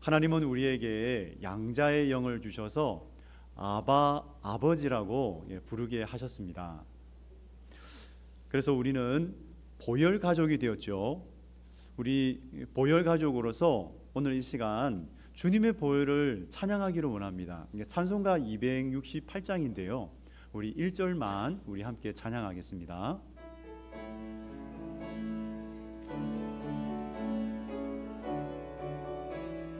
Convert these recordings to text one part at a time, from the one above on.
하나님은 우리에게 양자의 영을 주셔서 아바, 아버지라고 부르게 하셨습니다. 그래서 우리는 보혈 가족이 되었죠. 우리 보혈 가족으로서 오늘 이 시간 주님의 보혈을 찬양하기를 원합니다. 찬송가 268장인데요. 우리 1절만 우리 함께 찬양하겠습니다.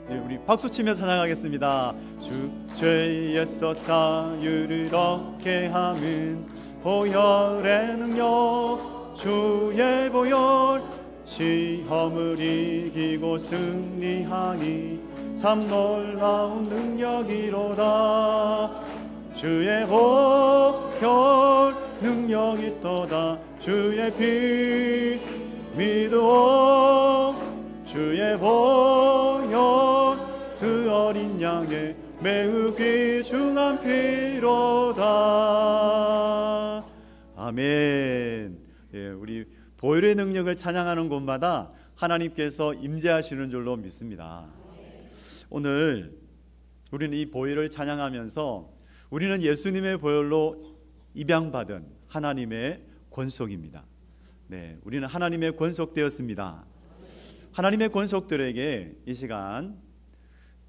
네, 우리 박수치며 찬양하겠습니다. 주 죄에서 자유를 얻게 함은 보혈의 능력, 주의 보혈, 시험을 이기고 승리하니 참 놀라운 능력이로다. 주의 보혈 능력이 있도다. 주의 피 믿어. 주의 보혈 그 어린 양의 매우 귀중한 피로다. 아멘. 예, 우리 보혈의 능력을 찬양하는 곳마다 하나님께서 임재하시는 줄로 믿습니다. 오늘 우리는 이 보혈을 찬양하면서 우리는 예수님의 보혈로 입양받은 하나님의 권속입니다. 네, 우리는 하나님의 권속되었습니다. 하나님의 권속들에게 이 시간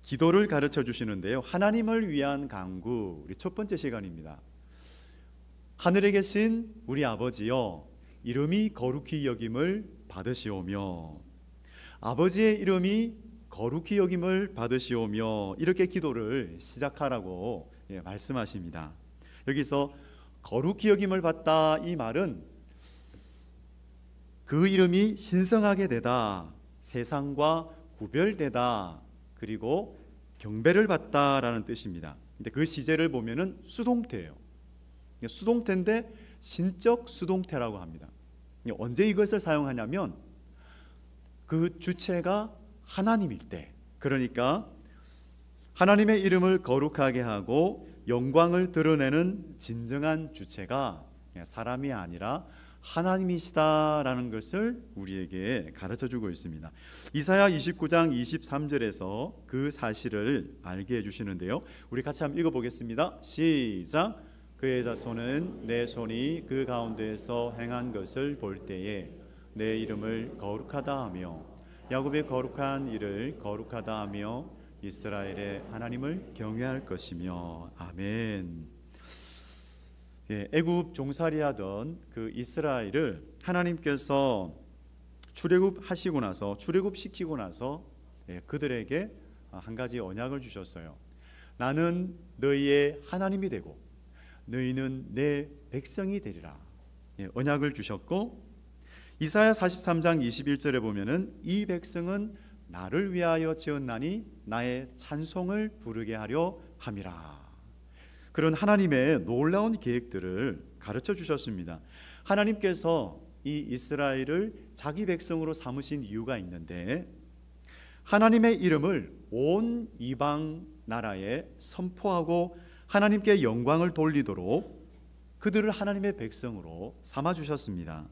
기도를 가르쳐 주시는데요. 하나님을 위한 간구, 우리 첫 번째 시간입니다. 하늘에 계신 우리 아버지여, 이름이 거룩히 여김을 받으시오며, 아버지의 이름이 거룩히 여김을 받으시오며, 이렇게 기도를 시작하라고 말씀하십니다. 여기서 거룩히 여김을 받다, 이 말은 그 이름이 신성하게 되다, 세상과 구별되다, 그리고 경배를 받다라는 뜻입니다. 근데 그 시제를 보면은 수동태예요. 수동태인데 신적 수동태라고 합니다. 언제 이것을 사용하냐면 그 주체가 하나님일 때, 그러니까 하나님의 이름을 거룩하게 하고 영광을 드러내는 진정한 주체가 사람이 아니라 하나님이시다라는 것을 우리에게 가르쳐주고 있습니다. 이사야 29장 23절에서 그 사실을 알게 해주시는데요. 우리 같이 한번 읽어보겠습니다. 시작. 그의 자손은 내 손이 그 가운데에서 행한 것을 볼 때에 내 이름을 거룩하다 하며 야곱의 거룩한 일을 거룩하다 하며 이스라엘의 하나님을 경외할 것이며. 아멘. 애굽 종살이하던 그 이스라엘을 하나님께서 출애굽하시고 나서, 출애굽시키고 나서 그들에게 한 가지 언약을 주셨어요. 나는 너희의 하나님이 되고 너희는 내 백성이 되리라. 언약을 주셨고, 이사야 43장 21절에 보면은 이 백성은 나를 위하여 지었나니 나의 찬송을 부르게 하려 함이라. 그런 하나님의 놀라운 계획들을 가르쳐 주셨습니다. 하나님께서 이 이스라엘을 자기 백성으로 삼으신 이유가 있는데, 하나님의 이름을 온 이방 나라에 선포하고 하나님께 영광을 돌리도록 그들을 하나님의 백성으로 삼아 주셨습니다.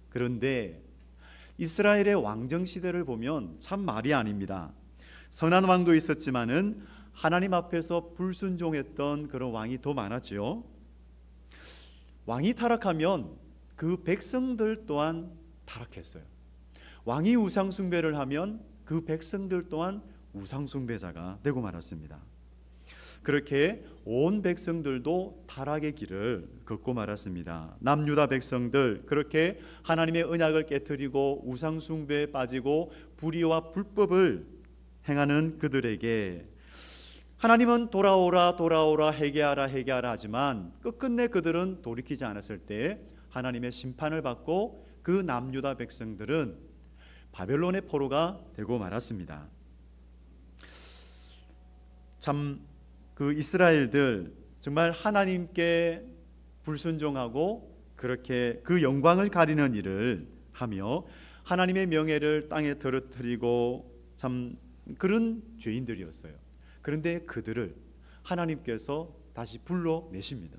그런데 이스라엘의 왕정 시대를 보면 참 말이 아닙니다. 선한 왕도 있었지만은 하나님 앞에서 불순종했던 그런 왕이 더 많았지요. 왕이 타락하면 그 백성들 또한 타락했어요. 왕이 우상숭배를 하면 그 백성들 또한 우상숭배자가 되고 말았습니다. 그렇게 온 백성들도 타락의 길을 걷고 말았습니다. 남유다 백성들, 그렇게 하나님의 언약을 깨트리고 우상숭배에 빠지고 불의와 불법을 행하는 그들에게 하나님은 돌아오라 돌아오라 회개하라 회개하라 하지만 끝끝내 그들은 돌이키지 않았을 때 하나님의 심판을 받고 그 남유다 백성들은 바벨론의 포로가 되고 말았습니다. 참 그 이스라엘들 정말 하나님께 불순종하고 그렇게 그 영광을 가리는 일을 하며 하나님의 명예를 땅에 떨어뜨리고 참 그런 죄인들이었어요. 그런데 그들을 하나님께서 다시 불러내십니다.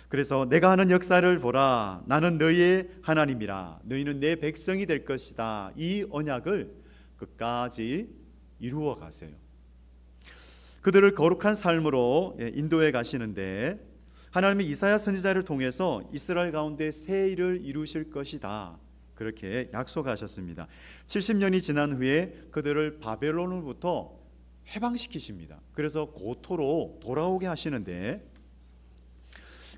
그래서 내가 하는 역사를 보라, 나는 너희의 하나님이라, 너희는 내 백성이 될 것이다. 이 언약을 끝까지 이루어 가세요. 그들을 거룩한 삶으로 인도해 가시는데 하나님이 이사야 선지자를 통해서 이스라엘 가운데 새 일을 이루실 것이다, 그렇게 약속하셨습니다. 70년이 지난 후에 그들을 바벨론으로부터 해방시키십니다. 그래서 고토로 돌아오게 하시는데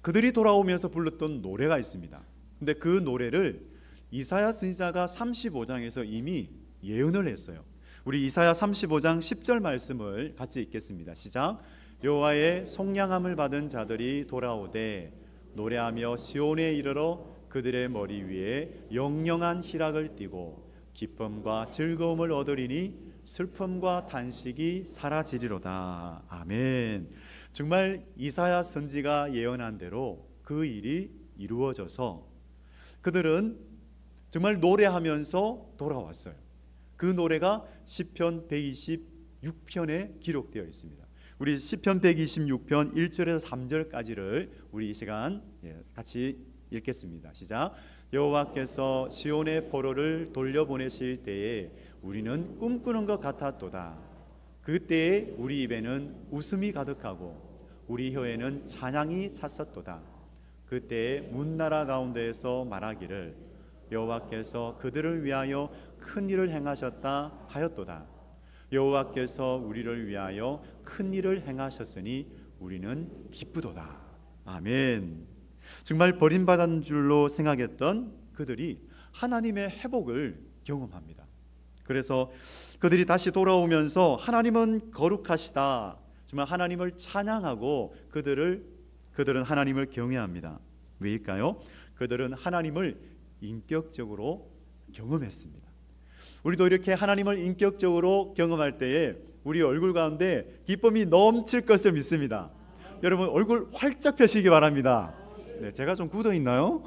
그들이 돌아오면서 불렀던 노래가 있습니다. 근데 그 노래를 이사야 선지자가 35장에서 이미 예언을 했어요. 우리 이사야 35장 10절 말씀을 같이 읽겠습니다. 시작. 여호와의 속량함을 받은 자들이 돌아오되 노래하며 시온에 이르러 그들의 머리 위에 영영한 희락을 띠고 기쁨과 즐거움을 얻으리니 슬픔과 단식이 사라지리로다. 아멘. 정말 이사야 선지가 예언한 대로 그 일이 이루어져서 그들은 정말 노래하면서 돌아왔어요. 그 노래가 시편 126편에 기록되어 있습니다. 우리 시편 126편 1절에서 3절까지를 우리 이 시간 같이 읽겠습니다. 시작. 여호와께서 시온의 포로를 돌려보내실 때에 우리는 꿈꾸는 것 같았도다. 그때에 우리 입에는 웃음이 가득하고 우리 혀에는 찬양이 찼었도다. 그때에 문나라 가운데에서 말하기를 여호와께서 그들을 위하여 큰 일을 행하셨다 하였도다. 여호와께서 우리를 위하여 큰 일을 행하셨으니 우리는 기쁘도다. 아멘. 정말 버림받은 줄로 생각했던 그들이 하나님의 회복을 경험합니다. 그래서 그들이 다시 돌아오면서 하나님은 거룩하시다, 정말 하나님을 찬양하고 그들은 하나님을 경외합니다. 왜일까요? 그들은 하나님을 인격적으로 경험했습니다. 우리도 이렇게 하나님을 인격적으로 경험할 때에 우리 얼굴 가운데 기쁨이 넘칠 것을 믿습니다. 여러분 얼굴 활짝 펴시기 바랍니다. 네, 제가 좀 굳어 있나요?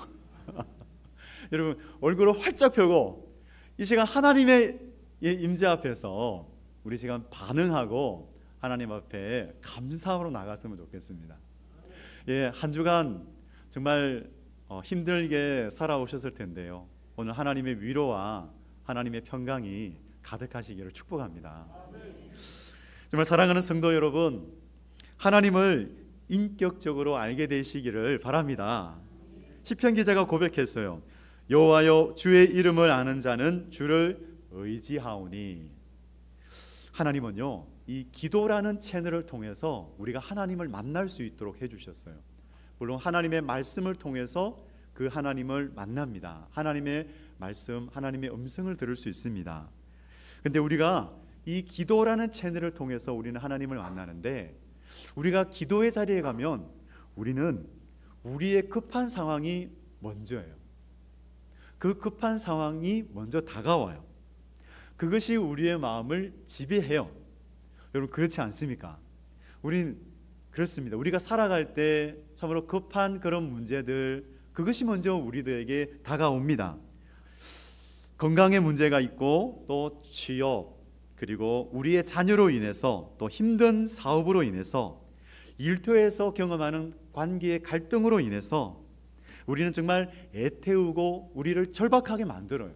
여러분 얼굴을 활짝 펴고 이 시간 하나님의 임재 앞에서 우리 시간 반응하고 하나님 앞에 감사로 나갔으면 좋겠습니다. 한 주간 정말 힘들게 살아오셨을 텐데요. 오늘 하나님의 위로와 하나님의 평강이 가득하시기를 축복합니다. 정말 사랑하는 성도 여러분, 하나님을 인격적으로 알게 되시기를 바랍니다. 시편 기자가 고백했어요. 여호와여 주의 이름을 아는 자는 주를 의지하오니. 하나님은요, 이 기도라는 채널을 통해서 우리가 하나님을 만날 수 있도록 해주셨어요. 물론 하나님의 말씀을 통해서 그 하나님을 만납니다. 하나님의 말씀, 하나님의 음성을 들을 수 있습니다. 근데 우리가 이 기도라는 채널을 통해서 우리는 하나님을 만나는데, 우리가 기도의 자리에 가면 우리는 우리의 급한 상황이 먼저예요. 그 급한 상황이 먼저 다가와요. 그것이 우리의 마음을 지배해요. 여러분 그렇지 않습니까? 우리는 그렇습니다. 우리가 살아갈 때 참으로 급한 그런 문제들, 그것이 먼저 우리들에게 다가옵니다. 건강에 문제가 있고 또 취업, 그리고 우리의 자녀로 인해서, 또 힘든 사업으로 인해서, 일터에서 경험하는 관계의 갈등으로 인해서 우리는 정말 애태우고 우리를 절박하게 만들어요.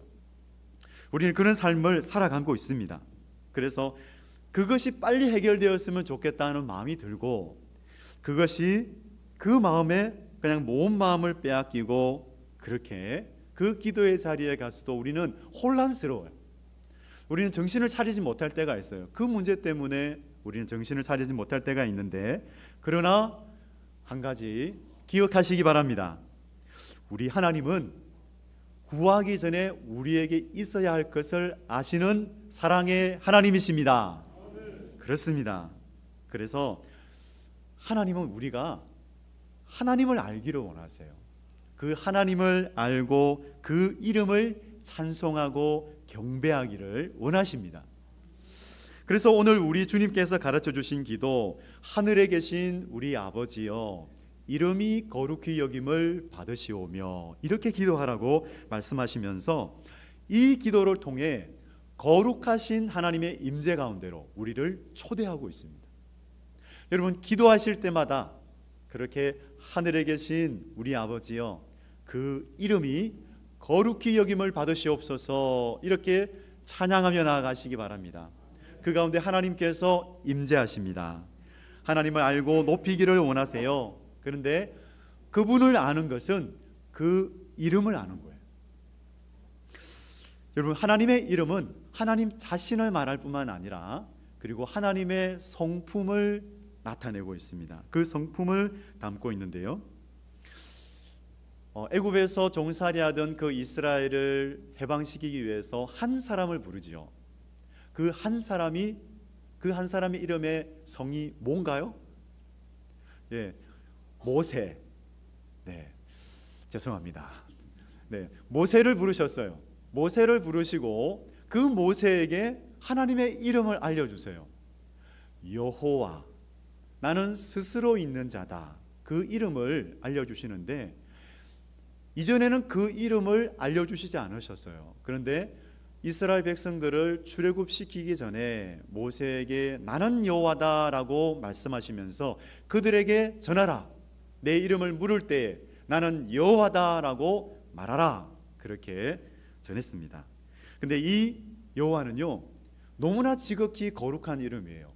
우리는 그런 삶을 살아가고 있습니다. 그래서 그것이 빨리 해결되었으면 좋겠다는 마음이 들고, 그것이 그 마음에 그냥 모은 마음을 빼앗기고, 그렇게 그 기도의 자리에 가서도 우리는 혼란스러워요. 우리는 정신을 차리지 못할 때가 있어요. 그 문제 때문에 우리는 정신을 차리지 못할 때가 있는데, 그러나 한 가지 기억하시기 바랍니다. 우리 하나님은 구하기 전에 우리에게 있어야 할 것을 아시는 사랑의 하나님이십니다. 그렇습니다. 그래서 하나님은 우리가 하나님을 알기를 원하세요. 그 하나님을 알고 그 이름을 찬송하고 경배하기를 원하십니다. 그래서 오늘 우리 주님께서 가르쳐 주신 기도, 하늘에 계신 우리 아버지여 이름이 거룩히 여김을 받으시오며, 이렇게 기도하라고 말씀하시면서 이 기도를 통해 거룩하신 하나님의 임재 가운데로 우리를 초대하고 있습니다. 여러분 기도하실 때마다 그렇게 하늘에 계신 우리 아버지여 그 이름이 거룩히 여김을 받으시옵소서, 이렇게 찬양하며 나아가시기 바랍니다. 그 가운데 하나님께서 임재하십니다. 하나님을 알고 높이기를 원하세요. 그런데 그분을 아는 것은 그 이름을 아는 거예요. 여러분, 하나님의 이름은 하나님 자신을 말할 뿐만 아니라 그리고 하나님의 성품을 나타내고 있습니다. 그 성품을 담고 있는데요, 애굽에서 종살이하던 그 이스라엘을 해방시키기 위해서 한 사람을 부르지요. 그 한 사람의 이름의 성이 뭔가요? 예, 모세. 네, 죄송합니다. 네, 모세를 부르셨어요. 모세를 부르시고 그 모세에게 하나님의 이름을 알려주세요. 여호와, 나는 스스로 있는 자다. 그 이름을 알려주시는데 이전에는 그 이름을 알려주시지 않으셨어요. 그런데 이스라엘 백성들을 출애굽시키기 전에 모세에게 나는 여호와다라고 말씀하시면서 그들에게 전하라. 내 이름을 물을 때에 나는 여호와다라고 말하라. 그렇게 전했습니다. 근데 이 여호와는요, 너무나 지극히 거룩한 이름이에요.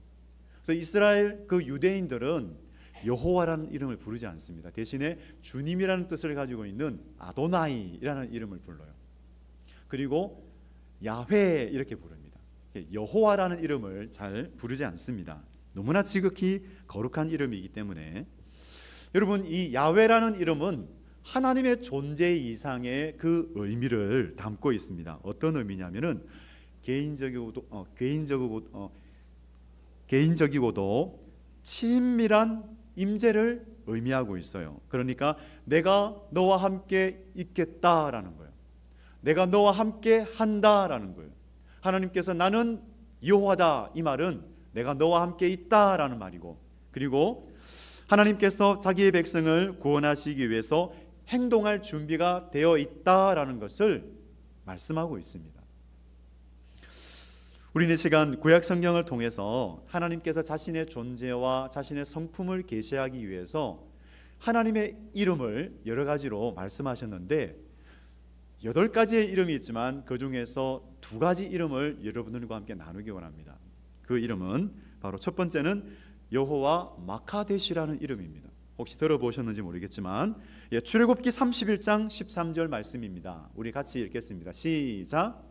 그래서 이스라엘 그 유대인들은 여호와라는 이름을 부르지 않습니다. 대신에 주님이라는 뜻을 가지고 있는 아도나이라는 이름을 불러요. 그리고 야훼 이렇게 부릅니다. 여호와라는 이름을 잘 부르지 않습니다. 너무나 지극히 거룩한 이름이기 때문에. 여러분, 이 야훼라는 이름은 하나님의 존재 이상의 그 의미를 담고 있습니다. 어떤 의미냐면은 개인적이고도 친밀한 임재를 의미하고 있어요. 그러니까 내가 너와 함께 있겠다라는 거예요. 내가 너와 함께 한다라는 거예요. 하나님께서 나는 여호와다, 이 말은 내가 너와 함께 있다라는 말이고, 그리고 하나님께서 자기의 백성을 구원하시기 위해서 행동할 준비가 되어 있다라는 것을 말씀하고 있습니다. 우리는 이 시간 구약 성경을 통해서 하나님께서 자신의 존재와 자신의 성품을 계시하기 위해서 하나님의 이름을 여러 가지로 말씀하셨는데 8가지의 이름이 있지만 그 중에서 2가지 이름을 여러분들과 함께 나누기 원합니다. 그 이름은 바로 첫 번째는 여호와 마카데시라는 이름입니다. 혹시 들어보셨는지 모르겠지만 출애굽기 31장 13절 말씀입니다. 우리 같이 읽겠습니다. 시작.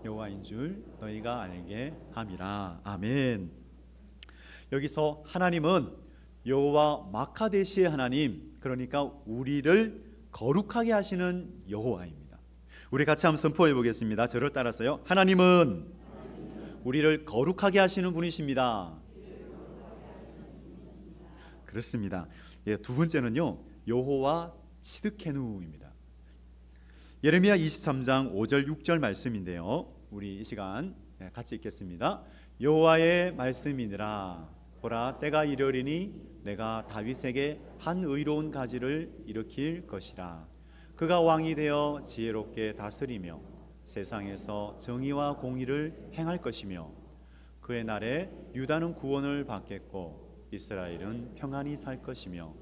여호와인 줄 너희가 알게 함이라. 아멘. 여기서 하나님은 여호와 마카데시의 하나님, 그러니까 우리를 거룩하게 하시는 여호와입니다. 우리 같이 한번 선포해 보겠습니다. 저를 따라서요. 하나님은 우리를 거룩하게 하시는 분이십니다. 그렇습니다. 두 번째는요, 여호와 츠드케누입니다. 예레미야 23장 5절 6절 말씀인데요, 우리 이 시간 같이 읽겠습니다. 여호와의 말씀이니라. 보라, 때가 이르리니 내가 다윗에게 한 의로운 가지를 일으킬 것이라. 그가 왕이 되어 지혜롭게 다스리며 세상에서 정의와 공의를 행할 것이며 그의 날에 유다는 구원을 받겠고 이스라엘은 평안히 살 것이며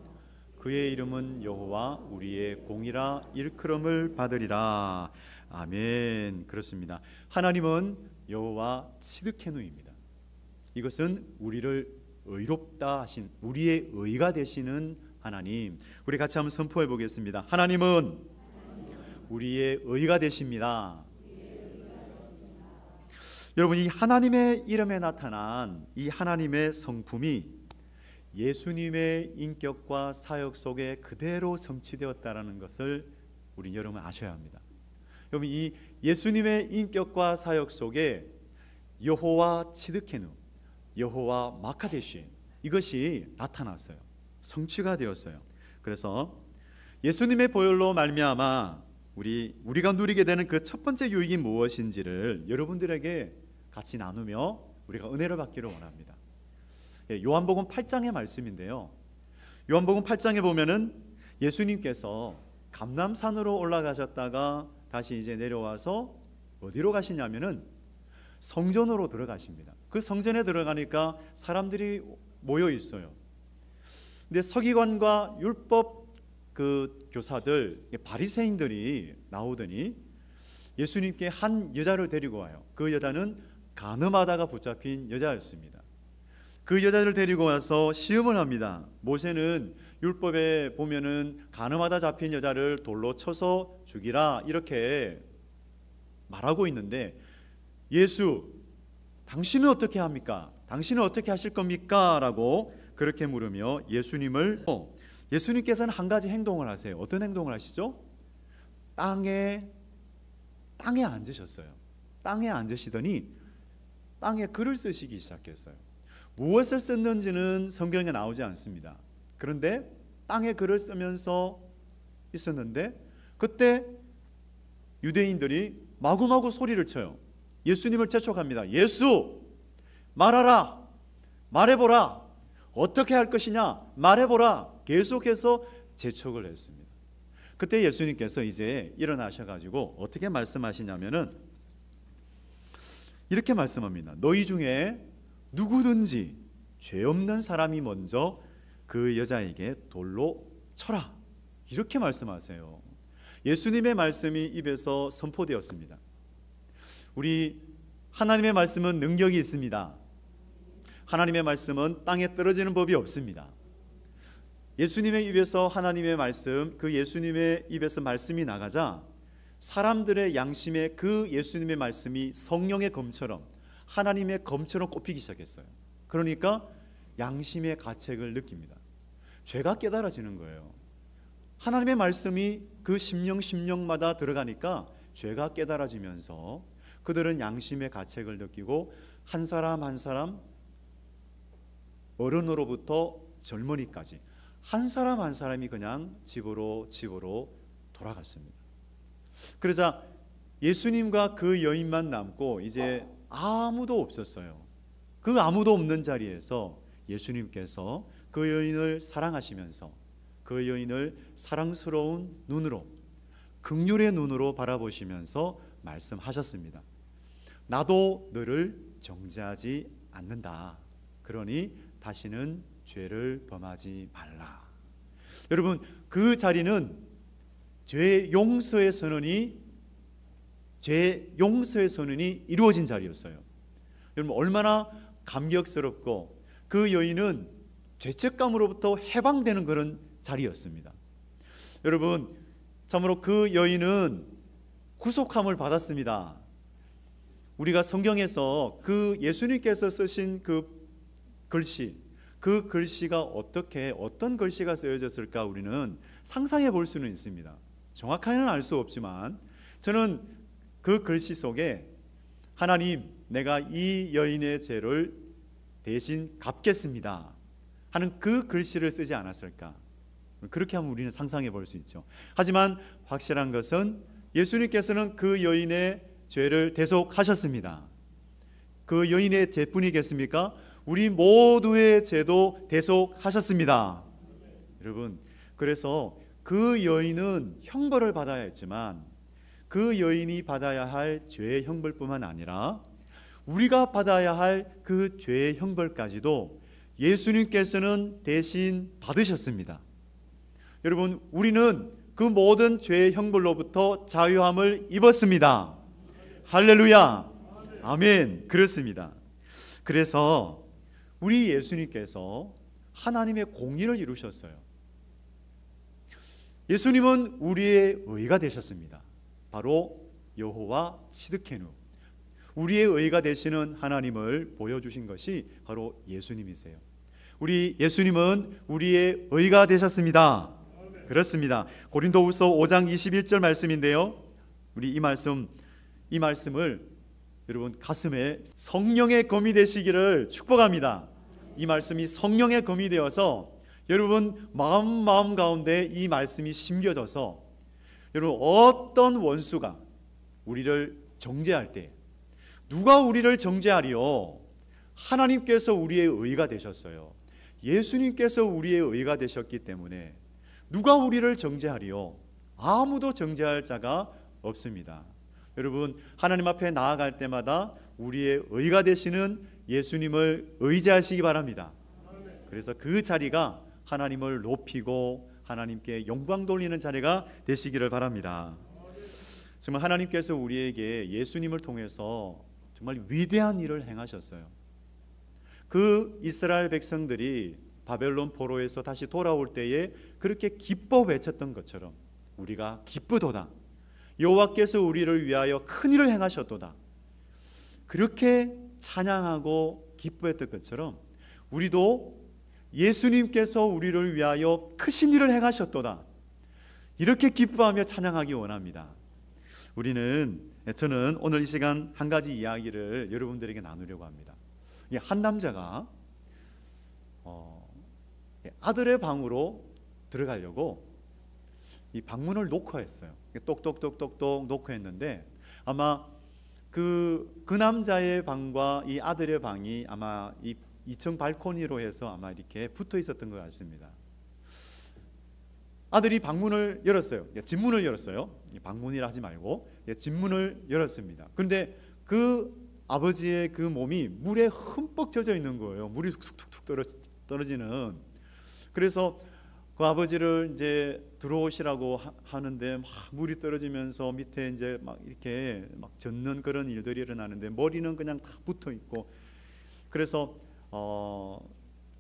그의 이름은 여호와 우리의 공이라 일컬음을 받으리라. 아멘. 그렇습니다. 하나님은 여호와 츠드케누입니다. 이것은 우리를 의롭다 하신, 우리의 의가 되시는 하나님. 우리 같이 한번 선포해 보겠습니다. 하나님은 우리의 의가 되십니다. 여러분, 이 하나님의 이름에 나타난 이 하나님의 성품이 예수님의 인격과 사역 속에 그대로 성취되었다라는 것을 우리 여러분 아셔야 합니다. 여러분, 이 예수님의 인격과 사역 속에 여호와 츠드케누, 여호와 마카데시, 이것이 나타났어요. 성취가 되었어요. 그래서 예수님의 보혈로 말미암아 우리가 누리게 되는 그 첫 번째 유익이 무엇인지를 여러분들에게 같이 나누며 우리가 은혜를 받기를 원합니다. 요한복음 8장의 말씀인데요, 요한복음 8장에 보면은 예수님께서 감람산으로 올라가셨다가 다시 이제 내려와서 어디로 가시냐면은 성전으로 들어가십니다. 그 성전에 들어가니까 사람들이 모여 있어요. 근데 서기관과 율법 그 교사들, 바리새인들이 나오더니 예수님께 한 여자를 데리고 와요. 그 여자는 간음하다가 붙잡힌 여자였습니다. 그 여자를 데리고 와서 시험을 합니다. 모세는 율법에 보면은 간음하다 잡힌 여자를 돌로 쳐서 죽이라 이렇게 말하고 있는데, 예수, 당신은 어떻게 합니까? 당신은 어떻게 하실 겁니까? 라고 그렇게 물으며 예수님께서는 한 가지 행동을 하세요. 어떤 행동을 하시죠? 땅에 앉으셨어요. 땅에 앉으시더니 땅에 글을 쓰시기 시작했어요. 무엇을 썼는지는 성경에 나오지 않습니다. 그런데 땅에 글을 쓰면서 있었는데, 그때 유대인들이 마구마구 소리를 쳐요. 예수님을 재촉합니다. 예수, 말하라, 말해보라, 어떻게 할 것이냐, 말해보라. 계속해서 재촉을 했습니다. 그때 예수님께서 이제 일어나셔가지고 어떻게 말씀하시냐면은 이렇게 말씀합니다. 너희 중에 누구든지 죄 없는 사람이 먼저 그 여자에게 돌로 쳐라, 이렇게 말씀하세요. 예수님의 말씀이 입에서 선포되었습니다. 우리 하나님의 말씀은 능력이 있습니다. 하나님의 말씀은 땅에 떨어지는 법이 없습니다. 예수님의 입에서 하나님의 말씀, 그 예수님의 입에서 말씀이 나가자 사람들의 양심에 그 예수님의 말씀이 성령의 검처럼, 하나님의 검처럼 꼽히기 시작했어요. 그러니까 양심의 가책을 느낍니다. 죄가 깨달아지는 거예요. 하나님의 말씀이 그 심령마다 들어가니까 죄가 깨달아지면서 그들은 양심의 가책을 느끼고 한 사람 한 사람, 어른으로부터 젊은이까지 한 사람 한 사람이 그냥 집으로 돌아갔습니다. 그러자 예수님과 그 여인만 남고 이제 아무도 없었어요. 그 아무도 없는 자리에서 예수님께서 그 여인을 사랑하시면서 그 여인을 사랑스러운 눈으로, 긍휼의 눈으로 바라보시면서 말씀하셨습니다. 나도 너를 정죄하지 않는다. 그러니 다시는 죄를 범하지 말라. 여러분, 그 자리는 죄 용서의 선언이 이루어진 자리였어요. 여러분, 얼마나 감격스럽고 그 여인은 죄책감으로부터 해방되는 그런 자리였습니다. 여러분, 참으로 그 여인은 구속함을 받았습니다. 우리가 성경에서 그 예수님께서 쓰신 그 글씨가 어떤 글씨가 쓰여졌을까 우리는 상상해 볼 수는 있습니다. 정확하게는 알 수 없지만 저는 그 글씨 속에 하나님, 내가 이 여인의 죄를 대신 갚겠습니다 하는 그 글씨를 쓰지 않았을까, 그렇게 하면 우리는 상상해 볼 수 있죠. 하지만 확실한 것은 예수님께서는 그 여인의 죄를 대속하셨습니다. 그 여인의 죄뿐이겠습니까? 우리 모두의 죄도 대속하셨습니다. 여러분, 그래서 그 여인은 형벌을 받아야 했지만 그 여인이 받아야 할 죄의 형벌뿐만 아니라 우리가 받아야 할 그 죄의 형벌까지도 예수님께서는 대신 받으셨습니다. 여러분, 우리는 그 모든 죄의 형벌로부터 자유함을 입었습니다. 할렐루야, 아멘. 그렇습니다. 그래서 우리 예수님께서 하나님의 공의를 이루셨어요. 예수님은 우리의 의가 되셨습니다. 바로 여호와 츠드케누, 우리의 의가 되시는 하나님을 보여주신 것이 바로 예수님이세요. 우리 예수님은 우리의 의가 되셨습니다. 그렇습니다. 고린도후서 5장 21절 말씀인데요, 우리 이 말씀을 여러분 가슴에 성령의 검이 되시기를 축복합니다. 이 말씀이 성령의 검이 되어서 여러분 마음 가운데 이 말씀이 심겨져서 여러분 어떤 원수가 우리를 정죄할 때, 누가 우리를 정죄하리요? 하나님께서 우리의 의가 되셨어요. 예수님께서 우리의 의가 되셨기 때문에 누가 우리를 정죄하리요? 아무도 정죄할 자가 없습니다. 여러분, 하나님 앞에 나아갈 때마다 우리의 의가 되시는 예수님을 의지하시기 바랍니다. 그래서 그 자리가 하나님을 높이고 하나님께 영광 돌리는 자리가 되시기를 바랍니다. 정말 하나님께서 우리에게 예수님을 통해서 정말 위대한 일을 행하셨어요. 그 이스라엘 백성들이 바벨론 포로에서 다시 돌아올 때에 그렇게 기뻐 외쳤던 것처럼 우리가 기쁘도다. 여호와께서 우리를 위하여 큰 일을 행하셨도다. 그렇게 찬양하고 기뻐했던 것처럼 우리도 예수님께서 우리를 위하여 크신 일을 행하셨도다. 이렇게 기뻐하며 찬양하기 원합니다. 저는 오늘 이 시간 한 가지 이야기를 여러분들에게 나누려고 합니다. 한 남자가 아들의 방으로 들어가려고 이 방문을 녹화했어요. 똑똑똑똑똑 녹화했는데 아마 그 남자의 방과 이 아들의 방이 아마 이 2층 발코니로 해서 아마 이렇게 붙어 있었던 것 같습니다. 아들이 방문을 열었어요. 집문을 열었어요. 방문이라 하지 말고 집문을 열었습니다. 그런데 그 아버지의 그 몸이 물에 흠뻑 젖어 있는 거예요. 물이 툭툭툭 떨어지는. 그래서 그 아버지를 이제 들어오시라고 하는데 막 물이 떨어지면서 밑에 이제 막 이렇게 막 젖는 그런 일들이 일어나는데 머리는 그냥 다 붙어 있고. 그래서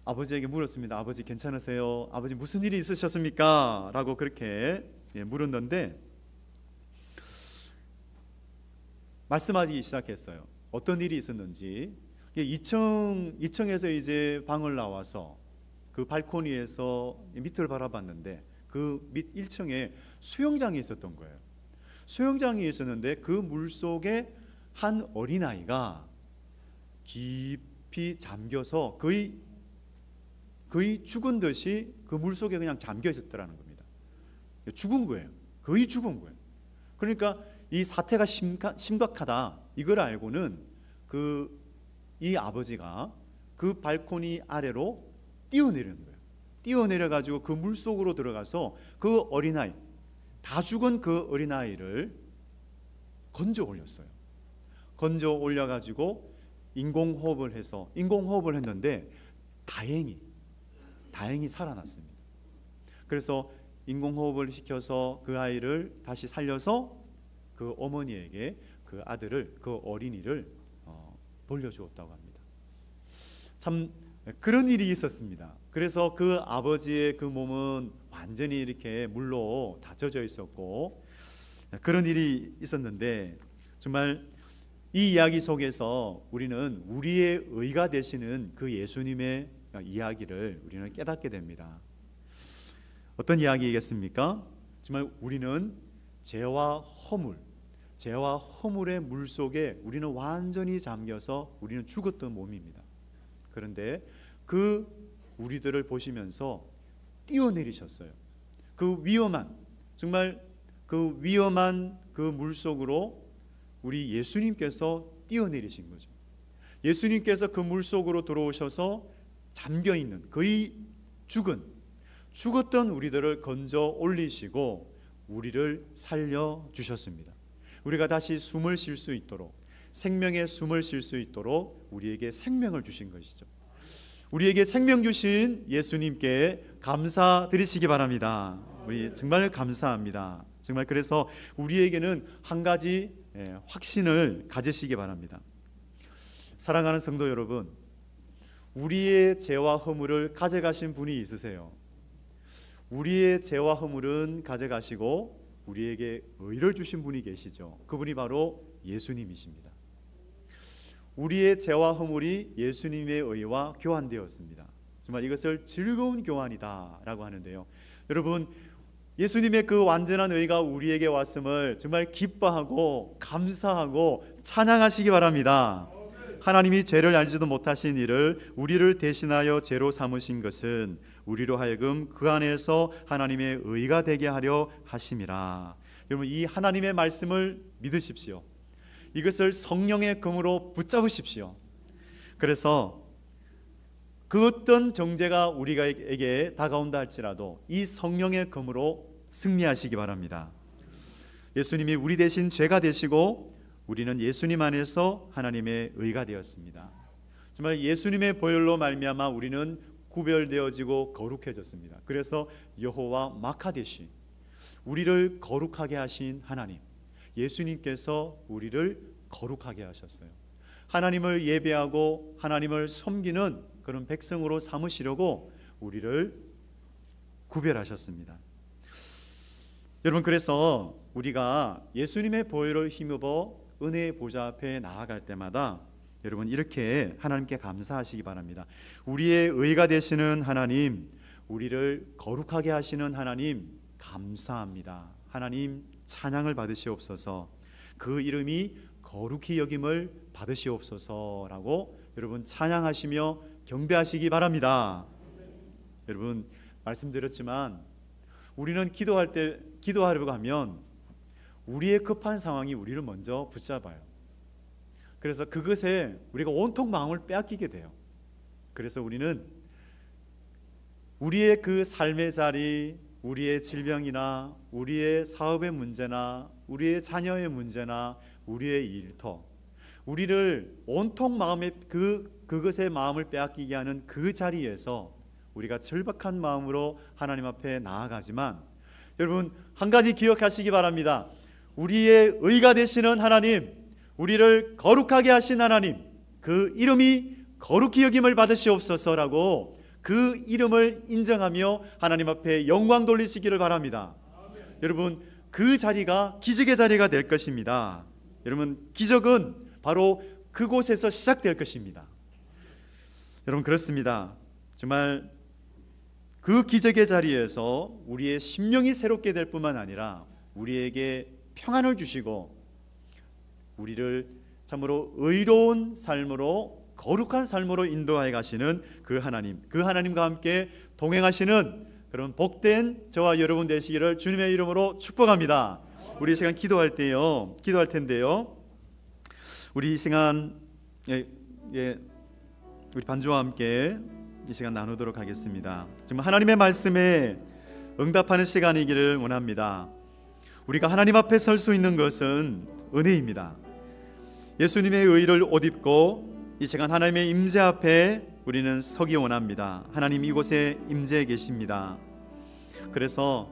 아버지에게 물었습니다. 아버지 괜찮으세요? 아버지 무슨 일이 있으셨습니까? 라고 그렇게 물었는데 말씀하기 시작했어요. 어떤 일이 있었는지. 2층에서 이제 방을 나와서 그 발코니에서 밑을 바라봤는데 그 밑 1층에 수영장이 있었던 거예요. 수영장이 있었는데 그 물속에 한 어린아이가 깊이 잠겨서 거의 죽은 듯이 그 물속에 그냥 잠겨 있었다는 겁니다. 죽은 거예요. 거의 죽은 거예요. 그러니까 이 사태가 심각하다 이걸 알고는 이 아버지가 그 발코니 아래로 뛰어내리는 거예요. 뛰어내려가지고 그 물속으로 들어가서 그 어린아이, 다 죽은 그 어린아이를 건져 올렸어요. 건져 올려가지고 인공호흡을 했는데 다행히 살아났습니다. 그래서 인공호흡을 시켜서 그 아이를 다시 살려서 그 어머니에게 그 아들을, 그 어린이를 돌려주었다고 합니다. 참 그런 일이 있었습니다. 그래서 그 아버지의 그 몸은 완전히 이렇게 물로 다 젖어 있었고 그런 일이 있었는데 정말 이 이야기 속에서 우리는 우리의 의가 되시는 그 예수님의 이야기를 우리는 깨닫게 됩니다. 어떤 이야기이겠습니까? 정말 우리는 죄와 허물의 물속에 우리는 완전히 잠겨서 우리는 죽었던 몸입니다. 그런데 그 우리들을 보시면서 뛰어내리셨어요. 그 위험한 그 물속으로 우리 예수님께서 뛰어내리신 거죠. 예수님께서 그 물속으로 들어오셔서 잠겨있는 거의 죽었던 우리들을 건져 올리시고 우리를 살려주셨습니다. 우리가 다시 숨을 쉴 수 있도록, 생명의 숨을 쉴 수 있도록 우리에게 생명을 주신 것이죠. 우리에게 생명 주신 예수님께 감사드리시기 바랍니다. 우리 정말 감사합니다. 정말 그래서 우리에게는 한 가지 확신을 가지시기 바랍니다. 사랑하는 성도 여러분, 우리의 죄와 허물을 가져가신 분이 있으세요. 우리의 죄와 허물은 가져가시고 우리에게 의를 주신 분이 계시죠. 그분이 바로 예수님이십니다. 우리의 죄와 허물이 예수님의 의와 교환되었습니다. 정말 이것을 즐거운 교환이다라고 하는데요. 여러분, 예수님의 그 완전한 의가 우리에게 왔음을 정말 기뻐하고 감사하고 찬양하시기 바랍니다. 하나님이 죄를 알지도 못하신 이를 우리를 대신하여 죄로 삼으신 것은 우리로 하여금 그 안에서 하나님의 의가 되게 하려 하심이라. 여러분, 이 하나님의 말씀을 믿으십시오. 이것을 성령의 검으로 붙잡으십시오. 그래서 그 어떤 정죄가 우리에게 다가온다 할지라도 이 성령의 검으로 승리하시기 바랍니다. 예수님이 우리 대신 죄가 되시고 우리는 예수님 안에서 하나님의 의가 되었습니다. 정말 예수님의 보혈로 말미암아 우리는 구별되어지고 거룩해졌습니다. 그래서 여호와 마카데시, 우리를 거룩하게 하신 하나님, 예수님께서 우리를 거룩하게 하셨어요. 하나님을 예배하고 하나님을 섬기는 그런 백성으로 삼으시려고 우리를 구별하셨습니다. 여러분, 그래서 우리가 예수님의 보혈을 힘입어 은혜의 보좌 앞에 나아갈 때마다 여러분 이렇게 하나님께 감사하시기 바랍니다. 우리의 의가 되시는 하나님, 우리를 거룩하게 하시는 하나님 감사합니다. 하나님 찬양을 받으시옵소서. 그 이름이 거룩히 여김을 받으시옵소서라고 여러분 찬양하시며 경배하시기 바랍니다. 여러분, 말씀드렸지만 우리는 기도하려고 하면 우리의 급한 상황이 우리를 먼저 붙잡아요. 그래서 그것에 우리가 온통 마음을 빼앗기게 돼요. 그래서 우리는 우리의 그 삶의 자리, 우리의 질병이나 우리의 사업의 문제나 우리의 자녀의 문제나 우리의 일터, 우리를 온통 마음에 그것에 마음을 빼앗기게 하는 그 자리에서 우리가 절박한 마음으로 하나님 앞에 나아가지만, 여러분 한 가지 기억하시기 바랍니다. 우리의 의가 되시는 하나님, 우리를 거룩하게 하신 하나님, 그 이름이 거룩히 여김을 받으시옵소서라고 그 이름을 인정하며 하나님 앞에 영광 돌리시기를 바랍니다. 여러분, 그 자리가 기적의 자리가 될 것입니다. 여러분, 기적은 바로 그곳에서 시작될 것입니다. 여러분, 그렇습니다. 정말 그 기적의 자리에서 우리의 심령이 새롭게 될 뿐만 아니라 우리에게 평안을 주시고 우리를 참으로 의로운 삶으로, 거룩한 삶으로 인도하여 가시는 그 하나님, 그 하나님과 함께 동행하시는 그런 복된 저와 여러분 되시기를 주님의 이름으로 축복합니다. 우리 이 시간 기도할 텐데요, 우리 이 시간 우리 반주와 함께 이 시간 나누도록 하겠습니다. 정말 하나님의 말씀에 응답하는 시간이기를 원합니다. 우리가 하나님 앞에 설 수 있는 것은 은혜입니다. 예수님의 의를 옷 입고 이 시간 하나님의 임재 앞에 우리는 서기 원합니다. 하나님 이곳에 임재해 계십니다. 그래서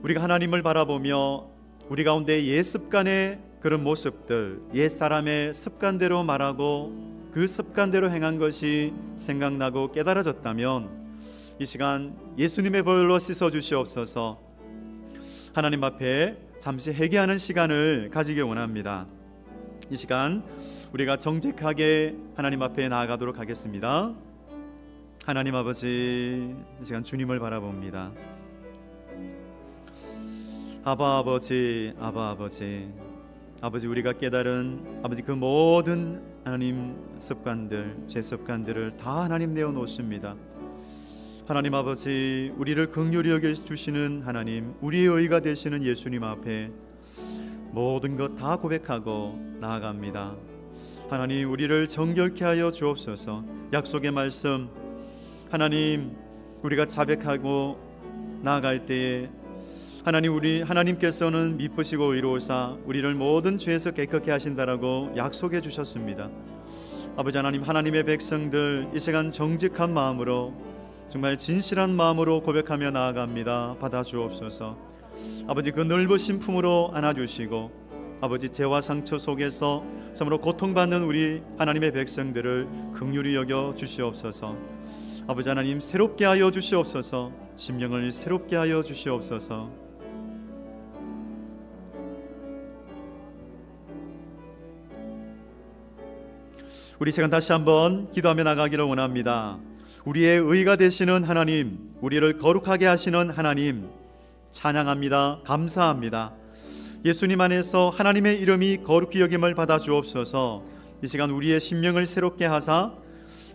우리가 하나님을 바라보며 우리 가운데 옛 습관의 그런 모습들, 옛 사람의 습관대로 말하고 그 습관대로 행한 것이 생각나고 깨달아졌다면 이 시간 예수님의 보혈로 씻어 주시옵소서. 하나님 앞에 잠시 회개하는 시간을 가지기 원합니다. 이 시간 우리가 정직하게 하나님 앞에 나아가도록 하겠습니다. 하나님 아버지, 이 시간 주님을 바라봅니다. 아바 아버지, 아바 아버지, 아버지, 우리가 깨달은 아버지 그 모든 하나님 습관들, 제 습관들을 다 하나님 내어놓습니다. 하나님 아버지, 우리를 긍휼히 여겨주시는 하나님, 우리의 의가 되시는 예수님 앞에 모든 것 다 고백하고 나아갑니다. 하나님, 우리를 정결케 하여 주옵소서. 약속의 말씀, 하나님, 우리가 자백하고 나아갈 때에 하나님께서는 미쁘시고 의로우사 우리를 모든 죄에서 깨끗게 하신다라고 약속해 주셨습니다. 아버지 하나님, 하나님의 백성들 이 시간 정직한 마음으로, 정말 진실한 마음으로 고백하며 나아갑니다. 받아 주옵소서. 아버지, 그 넓으신 품으로 안아주시고 아버지, 죄와 상처 속에서 참으로 고통받는 우리 하나님의 백성들을 긍휼히 여겨 주시옵소서. 아버지 하나님, 새롭게 하여 주시옵소서. 심령을 새롭게 하여 주시옵소서. 우리 시간 다시 한번 기도하며 나가기를 원합니다. 우리의 의가 되시는 하나님, 우리를 거룩하게 하시는 하나님 찬양합니다. 감사합니다. 예수님 안에서 하나님의 이름이 거룩히 여김을 받아 주옵소서. 이 시간 우리의 심령을 새롭게 하사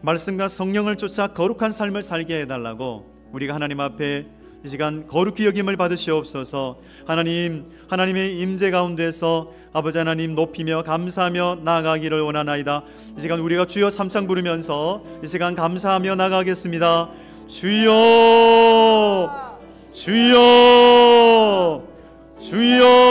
말씀과 성령을 쫓아 거룩한 삶을 살게 해달라고 우리가 하나님 앞에 이 시간 거룩히 여김을 받으시옵소서. 하나님, 하나님의 임재 가운데서 아버지 하나님 높이며 감사하며 나아가기를 원하나이다. 이 시간 우리가 주여 삼창 부르면서 이 시간 감사하며 나아가겠습니다. 주여, 주여, 주여.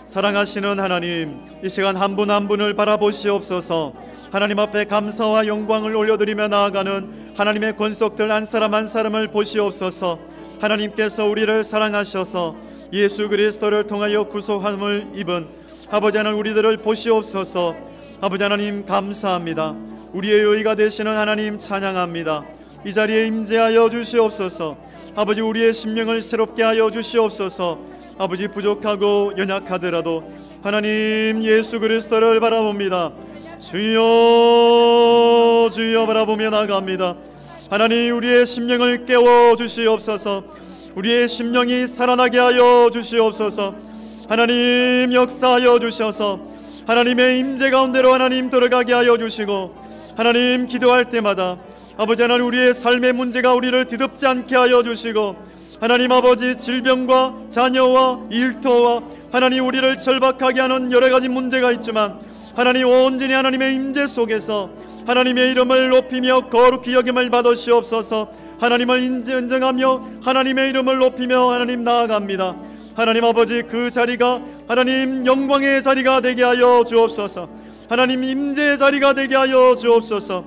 사랑하시는 하나님, 이 시간 한 분 한 분을 바라보시옵소서. 하나님 앞에 감사와 영광을 올려드리며 나아가는 하나님의 권속들 한 사람 한 사람을 보시옵소서. 하나님께서 우리를 사랑하셔서 예수 그리스도를 통하여 구속함을 입은 아버지 하나님 우리들을 보시옵소서. 아버지 하나님 감사합니다. 우리의 의가 되시는 하나님 찬양합니다. 이 자리에 임재하여 주시옵소서. 아버지 우리의 심령을 새롭게 하여 주시옵소서. 아버지 부족하고 연약하더라도 하나님 예수 그리스도를 바라봅니다. 주여 주여 바라보며 나갑니다. 하나님 우리의 심령을 깨워 주시옵소서. 우리의 심령이 살아나게 하여 주시옵소서. 하나님 역사하여 주셔서 하나님의 임재 가운데로 하나님 들어가게 하여 주시고, 하나님 기도할 때마다 아버지 하나님 우리의 삶의 문제가 우리를 뒤덮지 않게 하여 주시고, 하나님 아버지 질병과 자녀와 일터와 하나님 우리를 절박하게 하는 여러 가지 문제가 있지만 하나님 온전히 하나님의 임재 속에서 하나님의 이름을 높이며 거룩히 여김을 받으시옵소서. 하나님을 인정하며 하나님의 이름을 높이며 하나님 나아갑니다. 하나님 아버지 그 자리가 하나님 영광의 자리가 되게 하여 주옵소서. 하나님 임재의 자리가 되게 하여 주옵소서.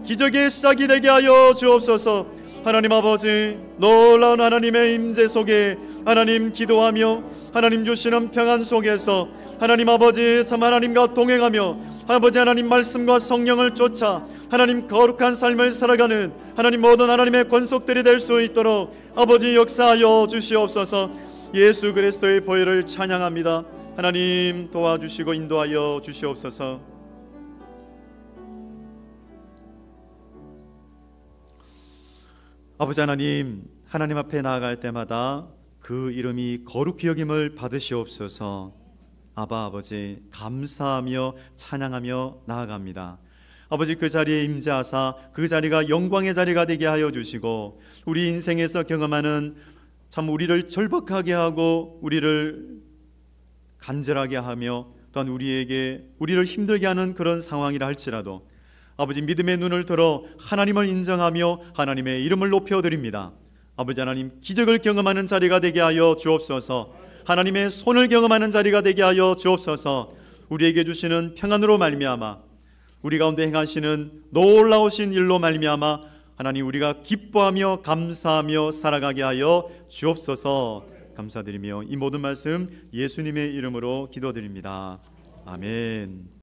기적의 시작이 되게 하여 주옵소서. 하나님 아버지 놀라운 하나님의 임재 속에 하나님 기도하며 하나님 주시는 평안 속에서 하나님 아버지 참 하나님과 동행하며 아버지 하나님 말씀과 성령을 쫓아 하나님 거룩한 삶을 살아가는 하나님 모든 하나님의 권속들이 될 수 있도록 아버지 역사하여 주시옵소서. 예수 그리스도의 보혈을 찬양합니다. 하나님 도와주시고 인도하여 주시옵소서. 아버지 하나님, 하나님 앞에 나아갈 때마다 그 이름이 거룩히 여김을 받으시옵소서. 아바 아버지 감사하며 찬양하며 나아갑니다. 아버지 그 자리에 임재하사 그 자리가 영광의 자리가 되게 하여 주시고, 우리 인생에서 경험하는 참 우리를 절박하게 하고 우리를 간절하게 하며 또한 우리를 힘들게 하는 그런 상황이라 할지라도 아버지 믿음의 눈을 들어 하나님을 인정하며 하나님의 이름을 높여드립니다. 아버지 하나님 기적을 경험하는 자리가 되게 하여 주옵소서. 하나님의 손을 경험하는 자리가 되게 하여 주옵소서. 우리에게 주시는 평안으로 말미암아 우리 가운데 행하시는 놀라우신 일로 말미암아 하나님 우리가 기뻐하며 감사하며 살아가게 하여 주옵소서. 감사드리며 이 모든 말씀 예수님의 이름으로 기도드립니다. 아멘.